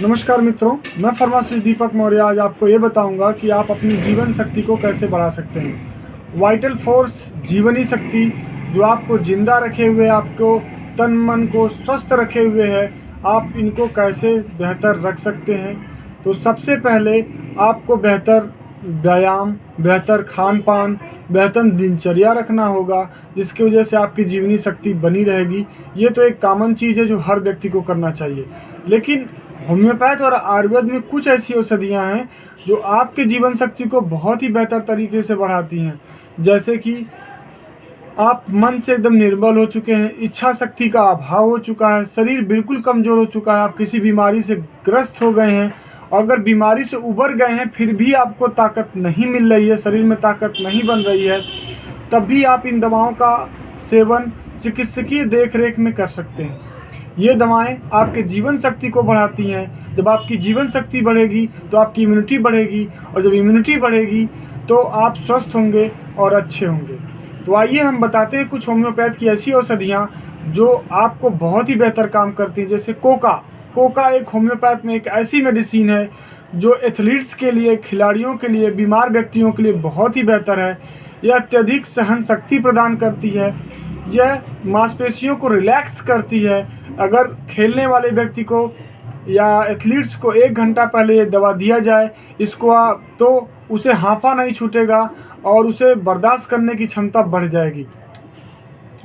नमस्कार मित्रों, मैं फार्मासिस्ट दीपक मौर्य आज आपको ये बताऊंगा कि आप अपनी जीवन शक्ति को कैसे बढ़ा सकते हैं। वाइटल फोर्स जीवनी शक्ति जो आपको जिंदा रखे हुए, आपको तन मन को स्वस्थ रखे हुए है, आप इनको कैसे बेहतर रख सकते हैं। तो सबसे पहले आपको बेहतर व्यायाम, बेहतर खान पान, बेहतर दिनचर्या रखना होगा, जिसकी वजह से आपकी जीवनी शक्ति बनी रहेगी। ये तो एक कॉमन चीज़ है जो हर व्यक्ति को करना चाहिए, लेकिन होम्योपैथ और आयुर्वेद में कुछ ऐसी औषधियाँ हैं जो आपके जीवन शक्ति को बहुत ही बेहतर तरीके से बढ़ाती हैं। जैसे कि आप मन से एकदम निर्बल हो चुके हैं, इच्छा शक्ति का अभाव हो चुका है, शरीर बिल्कुल कमज़ोर हो चुका है, आप किसी बीमारी से ग्रस्त हो गए हैं, अगर बीमारी से उबर गए हैं फिर भी आपको ताकत नहीं मिल रही है, शरीर में ताकत नहीं बन रही है, तब भी आप इन दवाओं का सेवन चिकित्सकीय देखरेख में कर सकते हैं। ये दवाएं आपके जीवन शक्ति को बढ़ाती हैं। जब आपकी जीवन शक्ति बढ़ेगी तो आपकी इम्यूनिटी बढ़ेगी, और जब इम्यूनिटी बढ़ेगी तो आप स्वस्थ होंगे और अच्छे होंगे। तो आइए हम बताते हैं कुछ होम्योपैथ की ऐसी औषधियाँ जो आपको बहुत ही बेहतर काम करती हैं। जैसे कोका एक होम्योपैथ में एक ऐसी मेडिसिन है जो एथलीट्स के लिए, खिलाड़ियों के लिए, बीमार व्यक्तियों के लिए बहुत ही बेहतर है। यह अत्यधिक सहन शक्ति प्रदान करती है, यह मांसपेशियों को रिलैक्स करती है। अगर खेलने वाले व्यक्ति को या एथलीट्स को 1 घंटा पहले ये दवा दिया जाए इसको तो उसे हांफा नहीं छूटेगा और उसे बर्दाश्त करने की क्षमता बढ़ जाएगी।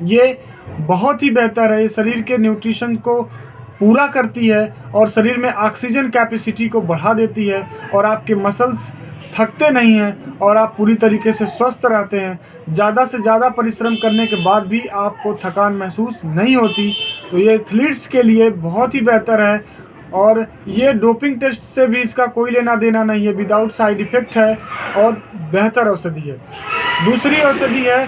ये बहुत ही बेहतर है, ये शरीर के न्यूट्रिशन को पूरा करती है और शरीर में ऑक्सीजन कैपेसिटी को बढ़ा देती है, और आपके मसल्स थकते नहीं हैं और आप पूरी तरीके से स्वस्थ रहते हैं। ज़्यादा से ज़्यादा परिश्रम करने के बाद भी आपको थकान महसूस नहीं होती। तो ये एथलीट्स के लिए बहुत ही बेहतर है, और ये डोपिंग टेस्ट से भी इसका कोई लेना देना नहीं है, विदाउट साइड इफ़ेक्ट है और बेहतर औषधि है। दूसरी औषधि है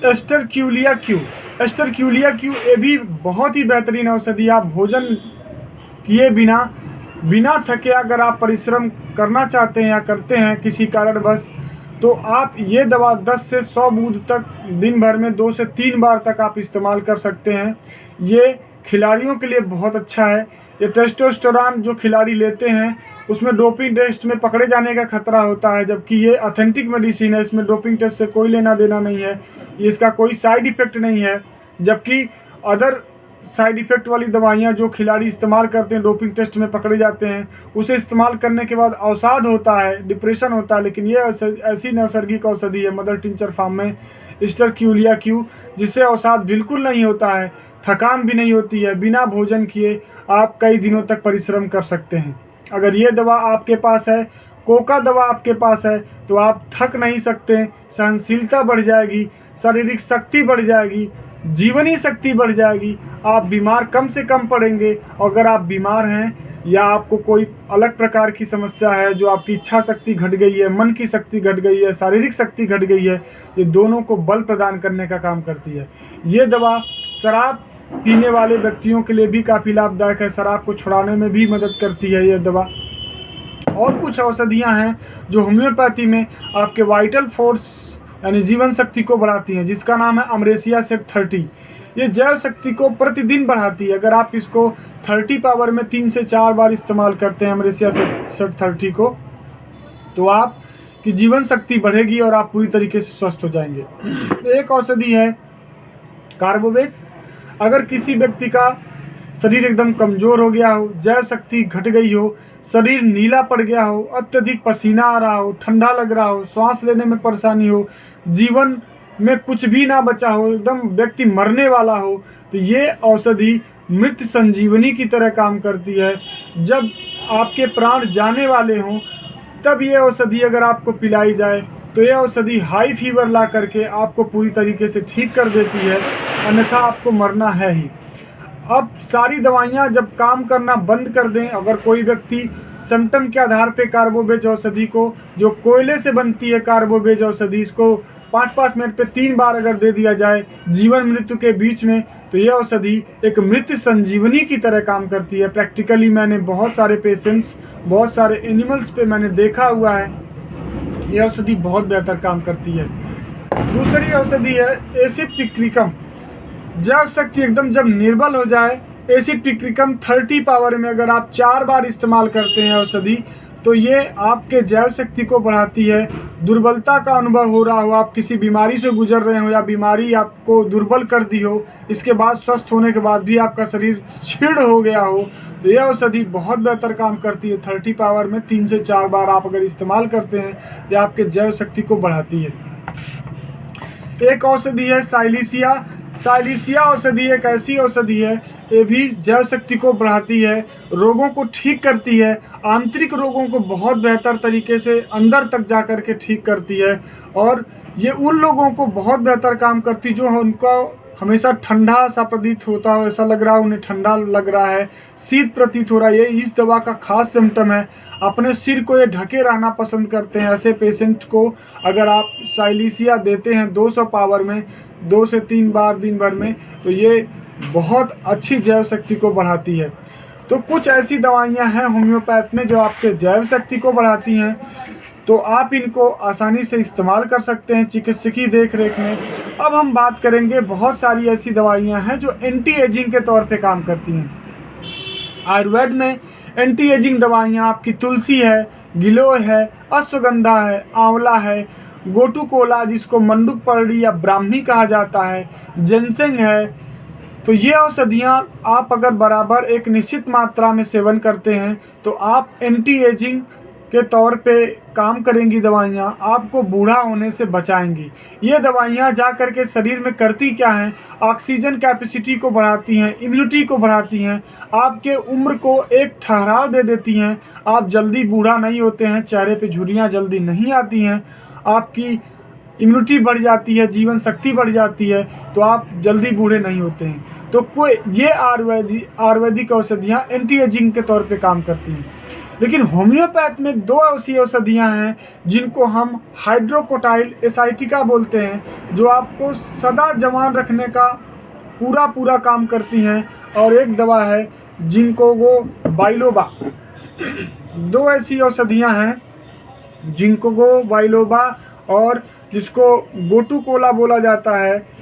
एस्टरक्यूलिया क्यू। ये भी बहुत ही बेहतरीन औषधि। आप भोजन किए बिना थके अगर आप परिश्रम करना चाहते हैं या करते हैं किसी कारणवश, तो आप ये दवा 10 से 100 बूंद तक दिन भर में 2 से 3 बार तक आप इस्तेमाल कर सकते हैं। ये खिलाड़ियों के लिए बहुत अच्छा है। ये टेस्टोस्टेरोन जो खिलाड़ी लेते हैं उसमें डोपिंग टेस्ट में पकड़े जाने का खतरा होता है, जबकि ये ऑथेंटिक मेडिसिन है, इसमें डोपिंग टेस्ट से कोई लेना देना नहीं है, इसका कोई साइड इफ़ेक्ट नहीं है। जबकि अदर साइड इफ़ेक्ट वाली दवाइयाँ जो खिलाड़ी इस्तेमाल करते हैं, डोपिंग टेस्ट में पकड़े जाते हैं, उसे इस्तेमाल करने के बाद अवसाद होता है, डिप्रेशन होता है। लेकिन ये ऐसी नैसर्गिक औषधि है मदर टिंचर फार्म में एस्टरक्यूलिया क्यू, जिससे अवसाद बिल्कुल नहीं होता है, थकान भी नहीं होती है। बिना भोजन किए आप कई दिनों तक परिश्रम कर सकते हैं। अगर ये दवा आपके पास है, कोका दवा आपके पास है, तो आप थक नहीं सकते, सहनशीलता बढ़ जाएगी, शारीरिक शक्ति बढ़ जाएगी, जीवनी शक्ति बढ़ जाएगी, आप बीमार कम से कम पड़ेंगे। अगर आप बीमार हैं या आपको कोई अलग प्रकार की समस्या है, जो आपकी इच्छा शक्ति घट गई है, मन की शक्ति घट गई है, शारीरिक शक्ति घट गई है, ये दोनों को बल प्रदान करने का काम करती है। ये दवा शराब पीने वाले व्यक्तियों के लिए भी काफ़ी लाभदायक है, शराब को छुड़ाने में भी मदद करती है ये दवा। और कुछ औषधियाँ हैं जो होम्योपैथी में आपके वाइटल फोर्स यानी जीवन शक्ति को बढ़ाती हैं, जिसका नाम है अमरेसिया सेट 30। ये जैव शक्ति को प्रतिदिन बढ़ाती है। अगर आप इसको 30 पावर में 3 से 4 बार इस्तेमाल करते हैं अमरेसिया सेट 30 को, तो आपकी जीवन शक्ति बढ़ेगी और आप पूरी तरीके से स्वस्थ हो जाएंगे। एक औषधि है कार्बोवेज। अगर किसी व्यक्ति का शरीर एकदम कमज़ोर हो गया हो, जैव शक्ति घट गई हो, शरीर नीला पड़ गया हो, अत्यधिक पसीना आ रहा हो, ठंडा लग रहा हो, सांस लेने में परेशानी हो, जीवन में कुछ भी ना बचा हो, एकदम व्यक्ति मरने वाला हो, तो ये औषधि मृत संजीवनी की तरह काम करती है। जब आपके प्राण जाने वाले हों तब ये औषधि अगर आपको पिलाई जाए तो ये औषधि हाई फीवर ला करके आपको पूरी तरीके से ठीक कर देती है, अन्यथा आपको मरना है ही। अब सारी दवाइयाँ जब काम करना बंद कर दें, अगर कोई व्यक्ति सिम्टम के आधार पे कार्बोवेज औषधि को, जो कोयले से बनती है कार्बोवेज औषधि, इसको 5-5 मिनट पे 3 बार अगर दे दिया जाए जीवन मृत्यु के बीच में, तो ये औषधि एक मृत संजीवनी की तरह काम करती है। प्रैक्टिकली मैंने बहुत सारे पेशेंट्स, बहुत सारे एनिमल्स पे मैंने देखा हुआ है, ये औषधि बहुत बेहतर काम करती है। दूसरी औषधि है एसिड पिक्रिकम। जैव शक्ति एकदम जब निर्बल हो जाए एसिड पिक्रिकम 30 पावर में अगर आप 4 बार इस्तेमाल करते हैं औषधि, तो ये आपके जैव शक्ति को बढ़ाती है। दुर्बलता का अनुभव हो रहा हो, आप किसी बीमारी से गुजर रहे हो या बीमारी आपको दुर्बल कर दी हो, इसके बाद स्वस्थ होने के बाद भी आपका शरीर क्षीण हो गया हो, तो यह औषधि बहुत बेहतर काम करती है। 30 पावर में 3 से 4 बार आप अगर इस्तेमाल करते हैं, यह आपके जैव शक्ति को बढ़ाती है। एक औषधि है साइलिसिया। साइलिसिया औषधि एक ऐसी औषधि है, ये भी जैव शक्ति को बढ़ाती है, रोगों को ठीक करती है, आंतरिक रोगों को बहुत बेहतर तरीके से अंदर तक जा कर के ठीक करती है। और ये उन लोगों को बहुत बेहतर काम करती है जो उनका हमेशा ठंडा सा प्रतीत होता हो, ऐसा लग रहा है उन्हें ठंडा लग रहा है, शीत प्रतीत हो रहा है। ये इस दवा का खास सिम्टम है। अपने सिर को ये ढके रहना पसंद करते हैं। ऐसे पेशेंट को अगर आप साइलिसिया देते हैं 200 पावर में 2 से 3 बार दिन भर में, तो ये बहुत अच्छी जैव शक्ति को बढ़ाती है। तो कुछ ऐसी दवाइयाँ हैं होम्योपैथ में जो आपके जैव शक्ति को बढ़ाती हैं, तो आप इनको आसानी से इस्तेमाल कर सकते हैं चिकित्सकीय देख रेख में। अब हम बात करेंगे, बहुत सारी ऐसी दवाइयाँ हैं जो एंटी एजिंग के तौर पे काम करती हैं। आयुर्वेद में एंटी एजिंग दवाइयाँ आपकी तुलसी है, गिलोय है, अश्वगंधा है, आंवला है, गोटुकोला जिसको मंडुकपर्णी या ब्राह्मी कहा जाता है, जिनसेंग है। तो ये औषधियाँ आप अगर बराबर एक निश्चित मात्रा में सेवन करते हैं तो आप एंटी एजिंग के तौर पे काम करेंगी। दवाइयाँ आपको बूढ़ा होने से बचाएंगी। ये दवाइयाँ जा कर के शरीर में करती क्या हैं, ऑक्सीजन कैपेसिटी को बढ़ाती हैं, इम्यूनिटी को बढ़ाती हैं, आपके उम्र को एक ठहराव दे देती हैं। आप जल्दी बूढ़ा नहीं होते हैं, चेहरे पे झुर्रियाँ जल्दी नहीं आती हैं, आपकी इम्यूनिटी बढ़ जाती है, जीवन शक्ति बढ़ जाती है, तो आप जल्दी बूढ़े नहीं होते हैं। तो कोई ये आयुर्वेदिक औषधियाँ एंटी एजिंग के तौर पे काम करती हैं। लेकिन होम्योपैथ में 2 ऐसी औषधियाँ हैं जिनको हम हाइड्रोकोटाइल एसाइटिका बोलते हैं, जो आपको सदा जवान रखने का पूरा काम करती हैं। और एक दवा है जिंकोगो बाइलोबा। 2 ऐसी औषधियाँ हैं, जिंकोगो बाइलोबा और जिसको गोटुकोला बोला जाता है,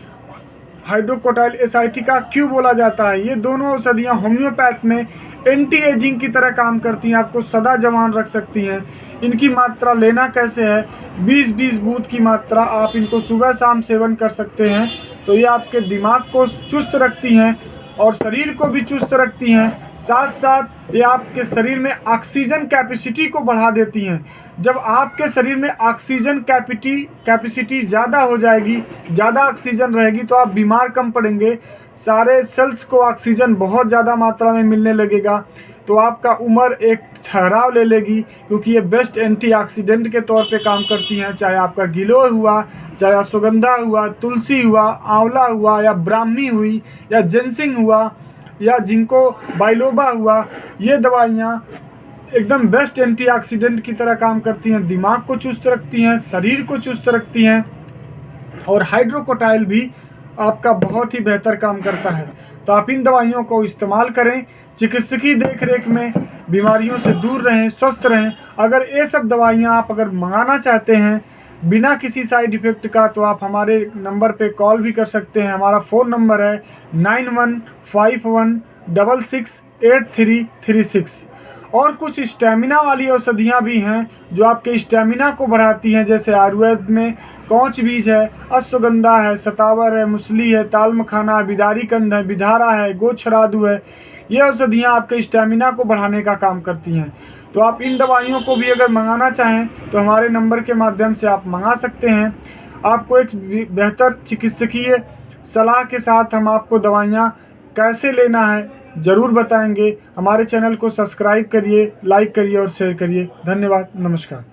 हाइड्रोकोटाइल एसाइटिका क्यों बोला जाता है। ये दोनों औषधियाँ होम्योपैथ में एंटी एजिंग की तरह काम करती हैं, आपको सदा जवान रख सकती हैं। इनकी मात्रा लेना कैसे है, 20-20 बूंद की मात्रा आप इनको सुबह शाम सेवन कर सकते हैं। तो ये आपके दिमाग को चुस्त रखती हैं और शरीर को भी चुस्त रखती हैं। साथ साथ ये आपके शरीर में ऑक्सीजन कैपेसिटी को बढ़ा देती हैं। जब आपके शरीर में ऑक्सीजन कैपेसिटी ज़्यादा हो जाएगी, ज़्यादा ऑक्सीजन रहेगी, तो आप बीमार कम पड़ेंगे, सारे सेल्स को ऑक्सीजन बहुत ज़्यादा मात्रा में मिलने लगेगा, तो आपका उम्र एक ठहराव ले लेगी, क्योंकि ये बेस्ट एंटीऑक्सीडेंट के तौर पे काम करती हैं। चाहे आपका गिलोय हुआ, चाहे अश्वगंधा हुआ, तुलसी हुआ, आंवला हुआ, या ब्राह्मी हुई, या जिनसेंग हुआ, या जिंको बाइलोबा हुआ, ये दवाइयाँ एकदम बेस्ट एंटीऑक्सीडेंट की तरह काम करती हैं, दिमाग को चुस्त रखती हैं, शरीर को चुस्त रखती हैं। और हाइड्रोकोटाइल भी आपका बहुत ही बेहतर काम करता है। तो आप इन दवाइयों को इस्तेमाल करें, चिकित्सकीय देखरेख में बीमारियों से दूर रहें, स्वस्थ रहें। अगर ये सब दवाइयाँ आप अगर मंगाना चाहते हैं बिना किसी साइड इफ़ेक्ट का, तो आप हमारे नंबर पे कॉल भी कर सकते हैं। हमारा फ़ोन नंबर है 9151668336। और कुछ स्टेमिना वाली औषधियाँ भी हैं जो आपके स्टेमिना को बढ़ाती हैं, जैसे आयुर्वेद में कौच बीज है, अश्वगंधा है, सतावर है, मुसली है, ताल मखाना है, बिदारी कंद है, बिधारा है, गोछरादू है। ये औषधियाँ आपके स्टेमिना को बढ़ाने का काम करती हैं। तो आप इन दवाइयों को भी अगर मंगाना चाहें तो हमारे नंबर के माध्यम से आप मंगा सकते हैं। आपको एक बेहतर चिकित्सकीय सलाह के साथ हम आपको दवाइयाँ कैसे लेना है ज़रूर बताएंगे। हमारे चैनल को सब्सक्राइब करिए, लाइक करिए और शेयर करिए। धन्यवाद, नमस्कार।